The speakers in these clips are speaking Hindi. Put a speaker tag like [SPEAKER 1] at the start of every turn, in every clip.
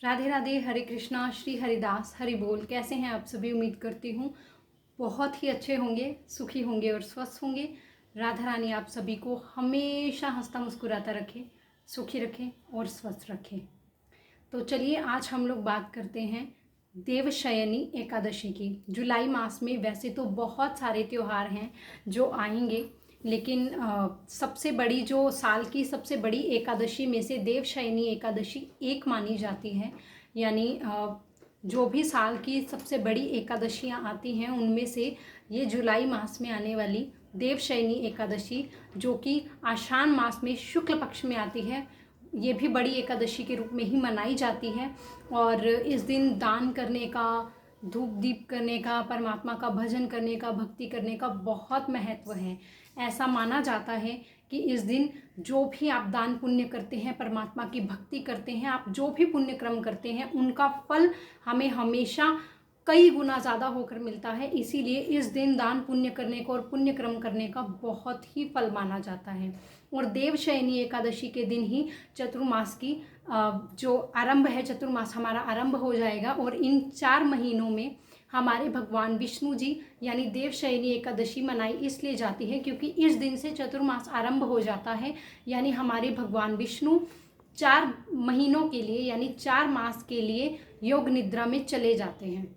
[SPEAKER 1] राधे राधे, हरे कृष्णा, श्री हरिदास, हरि बोल। कैसे हैं आप सभी? उम्मीद करती हूँ बहुत ही अच्छे होंगे, सुखी होंगे और स्वस्थ होंगे। राधा रानी आप सभी को हमेशा हंसता मुस्कुराता रखे, सुखी रखें और स्वस्थ रखें। तो चलिए आज हम लोग बात करते हैं देवशयनी एकादशी की। जुलाई मास में वैसे तो बहुत सारे त्यौहार हैं जो आएंगे, लेकिन सबसे बड़ी जो साल की सबसे बड़ी एकादशी में से देवशयनी एकादशी एक मानी जाती है। यानी जो भी साल की सबसे बड़ी एकादशियां आती हैं उनमें से ये जुलाई मास में आने वाली देवशयनी एकादशी, जो कि आषाढ़ मास में शुक्ल पक्ष में आती है, ये भी बड़ी एकादशी के रूप में ही मनाई जाती है। और इस दिन दान करने का, धूप दीप करने का, परमात्मा का भजन करने का, भक्ति करने का बहुत महत्व है। ऐसा माना जाता है कि इस दिन जो भी आप दान पुण्य करते हैं, परमात्मा की भक्ति करते हैं, आप जो भी पुण्य क्रम करते हैं, उनका फल हमें हमेशा कई गुना ज़्यादा होकर मिलता है। इसीलिए इस दिन दान पुण्य करने को और पुण्य क्रम करने का बहुत ही फल माना जाता है। और देवशयनी एकादशी के दिन ही चतुर्मास की जो आरंभ है, चतुर्मास हमारा आरंभ हो जाएगा। और इन 4 महीनों में हमारे भगवान विष्णु जी यानी देवशयनी एकादशी मनाई इसलिए जाती है क्योंकि इस दिन से चतुर्मास आरंभ हो जाता है। यानी हमारे भगवान विष्णु 4 महीनों के लिए यानी 4 मास के लिए योग निद्रा में चले जाते हैं।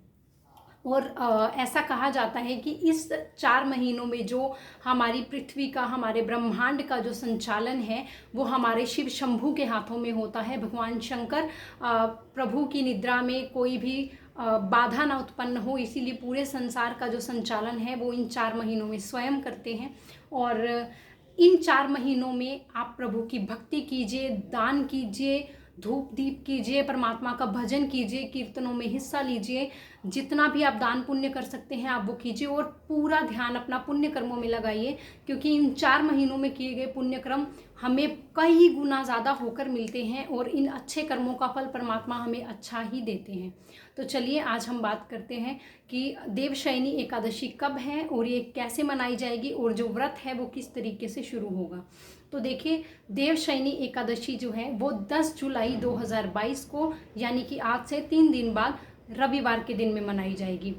[SPEAKER 1] और ऐसा कहा जाता है कि इस 4 महीनों में जो हमारी पृथ्वी का, हमारे ब्रह्मांड का जो संचालन है वो हमारे शिव शंभू के हाथों में होता है। भगवान शंकर प्रभु की निद्रा में कोई भी बाधा ना उत्पन्न हो, इसीलिए पूरे संसार का जो संचालन है वो इन 4 महीनों में स्वयं करते हैं। और इन 4 महीनों में आप प्रभु की भक्ति कीजिए, दान कीजिए, धूप दीप कीजिए, परमात्मा का भजन कीजिए, कीर्तनों में हिस्सा लीजिए। जितना भी आप दान पुण्य कर सकते हैं आप वो कीजिए और पूरा ध्यान अपना पुण्य कर्मों में लगाइए, क्योंकि इन 4 महीनों में किए गए पुण्य कर्म हमें कई गुना ज़्यादा होकर मिलते हैं और इन अच्छे कर्मों का फल परमात्मा हमें अच्छा ही देते हैं। तो चलिए आज हम बात करते हैं कि देवशयनी एकादशी कब है और ये कैसे मनाई जाएगी और जो व्रत है वो किस तरीके से शुरू होगा। तो देखिए, देवशयनी एकादशी जो है वो 10 जुलाई 2022 को यानी कि आज से 3 दिन बाद रविवार के दिन में मनाई जाएगी।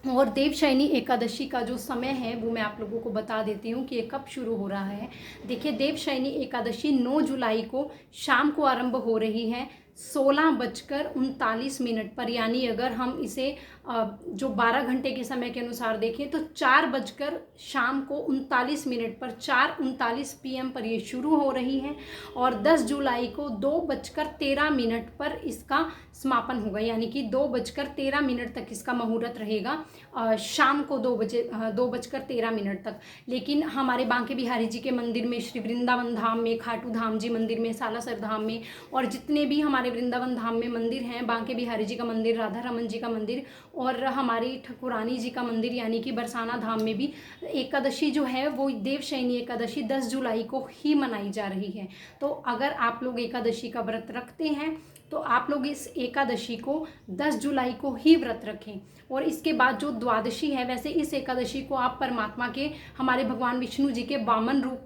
[SPEAKER 1] और देवशयनी एकादशी का जो समय है वो मैं आप लोगों को बता देती हूँ कि ये कब शुरू हो रहा है। देखिए, देवशयनी एकादशी 9 जुलाई को शाम को आरंभ हो रही है 16:39 पर। यानी अगर हम इसे जो 12 घंटे के समय के अनुसार देखें तो 4 बजकर शाम को 39 पर, 4:39 PM पर ये शुरू हो रही है। और 10 जुलाई को 2:13 पर इसका समापन होगा, यानी कि 2:13 तक इसका मुहूर्त रहेगा, शाम को 2:13 तक। लेकिन हमारे बांके बिहारी जी के मंदिर में, श्री वृंदावन धाम में, खाटू धाम जी मंदिर में, सालासर धाम में और जितने भी हमारे वृंदावन धाम में मंदिर हैं, बांके बिहारी जी का मंदिर, राधा रमन जी का मंदिर और हमारी ठकुरानी जी का मंदिर यानी कि बरसाना धाम में भी एकादशी जो है वो देवशयनी एकादशी 10 जुलाई को ही मनाई जा रही है। तो अगर आप लोग एकादशी का व्रत रखते हैं तो आप लोग इस एकादशी को 10 जुलाई को ही व्रत रखें। और इसके बाद जो द्वादशी है, वैसे इस एकादशी को आप परमात्मा के, हमारे भगवान विष्णु जी के वामन रूप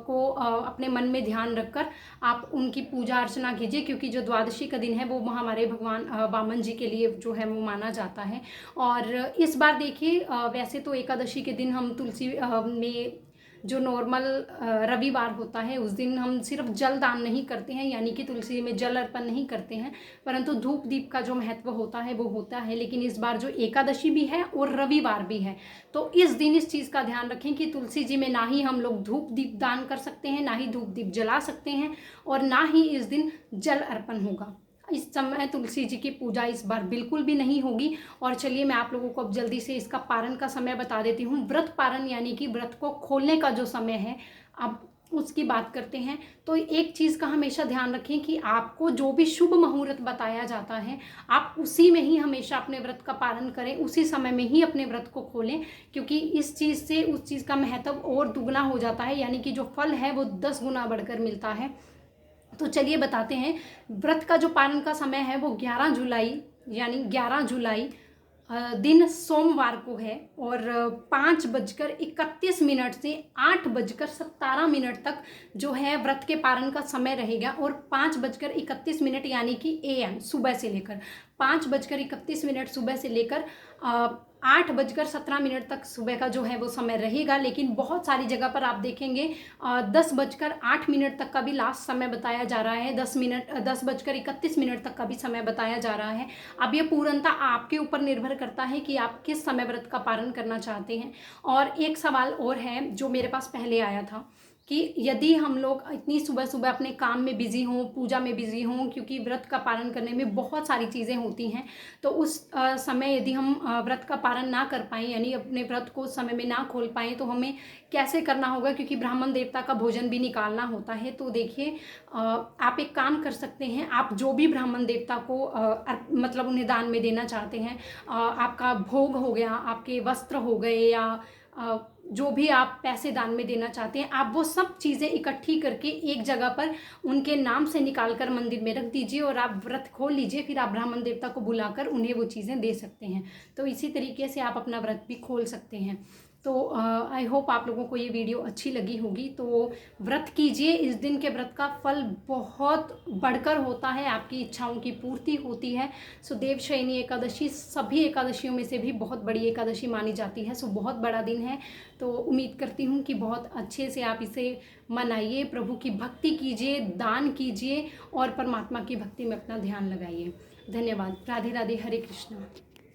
[SPEAKER 1] को अपने मन में ध्यान रखकर आप उनकी पूजा अर्चना कीजिए, क्योंकि जो द्वादशी का दिन है वो हमारे भगवान वामन जी के लिए जो है वो माना जाता है। और इस बार देखिए, वैसे तो एकादशी के दिन हम तुलसी में जो नॉर्मल रविवार होता है उस दिन हम सिर्फ जल दान नहीं करते हैं, यानी कि तुलसी में जल अर्पण नहीं करते हैं, परंतु धूप दीप का जो महत्व होता है वो होता है। लेकिन इस बार जो एकादशी भी है और रविवार भी है, तो इस दिन इस चीज़ का ध्यान रखें कि तुलसी जी में ना ही हम लोग धूप दीप दान कर सकते हैं, ना ही धूप दीप जला सकते हैं और ना ही इस दिन जल अर्पण होगा। इस समय तुलसी जी की पूजा इस बार बिल्कुल भी नहीं होगी। और चलिए मैं आप लोगों को अब जल्दी से इसका पारण का समय बता देती हूँ। व्रत पारण यानी कि व्रत को खोलने का जो समय है, अब उसकी बात करते हैं। तो एक चीज़ का हमेशा ध्यान रखें कि आपको जो भी शुभ मुहूर्त बताया जाता है आप उसी में ही हमेशा अपने व्रत का पालन करें, उसी समय में ही अपने व्रत को खोलें, क्योंकि इस चीज़ से उस चीज़ का महत्व और दुगना हो जाता है, यानी कि जो फल है वो 10 गुना बढ़कर मिलता है। तो चलिए बताते हैं, व्रत का जो पालन का समय है वो 11 जुलाई यानी 11 जुलाई दिन सोमवार को है और 5:31 से 8:17 तक जो है व्रत के पारण का समय रहेगा। और 5:31 यानी कि AM सुबह से लेकर 5:31 सुबह से लेकर 8:17 तक सुबह का जो है वो समय रहेगा। लेकिन बहुत सारी जगह पर आप देखेंगे 10:08 तक का भी लास्ट समय बताया जा रहा है, 10:31 तक का भी समय बताया जा रहा है। अब ये पूर्णतः आपके ऊपर निर्भर करता है कि आप किस समय व्रत का पारण करना चाहते हैं। और एक सवाल और है जो मेरे पास पहले आया था कि यदि हम लोग इतनी सुबह सुबह अपने काम में बिजी हों, पूजा में बिजी हों, क्योंकि व्रत का पारण करने में बहुत सारी चीज़ें होती हैं, तो उस समय यदि हम व्रत का पारण ना कर पाएँ, यानी अपने व्रत को समय में ना खोल पाएँ, तो हमें कैसे करना होगा, क्योंकि ब्राह्मण देवता का भोजन भी निकालना होता है। तो देखिए आप एक काम कर सकते हैं, आप जो भी ब्राह्मण देवता को मतलब उन्हें दान में देना चाहते हैं, आपका भोग हो गया, आपके वस्त्र हो गए, या जो भी आप पैसे दान में देना चाहते हैं, आप वो सब चीज़ें इकट्ठी करके एक जगह पर उनके नाम से निकाल कर मंदिर में रख दीजिए और आप व्रत खोल लीजिए। फिर आप ब्राह्मण देवता को बुलाकर उन्हें वो चीज़ें दे सकते हैं। तो इसी तरीके से आप अपना व्रत भी खोल सकते हैं। तो आई होप आप लोगों को ये वीडियो अच्छी लगी होगी। तो व्रत कीजिए, इस दिन के व्रत का फल बहुत बढ़कर होता है, आपकी इच्छाओं की पूर्ति होती है। सो देवशयनी एकादशी सभी एकादशियों में से भी बहुत बड़ी एकादशी मानी जाती है। सो बहुत बड़ा दिन है। तो उम्मीद करती हूँ कि बहुत अच्छे से आप इसे मनाइए, प्रभु की भक्ति कीजिए, दान कीजिए और परमात्मा की भक्ति में अपना ध्यान लगाइए। धन्यवाद। राधे राधे। हरे कृष्णा।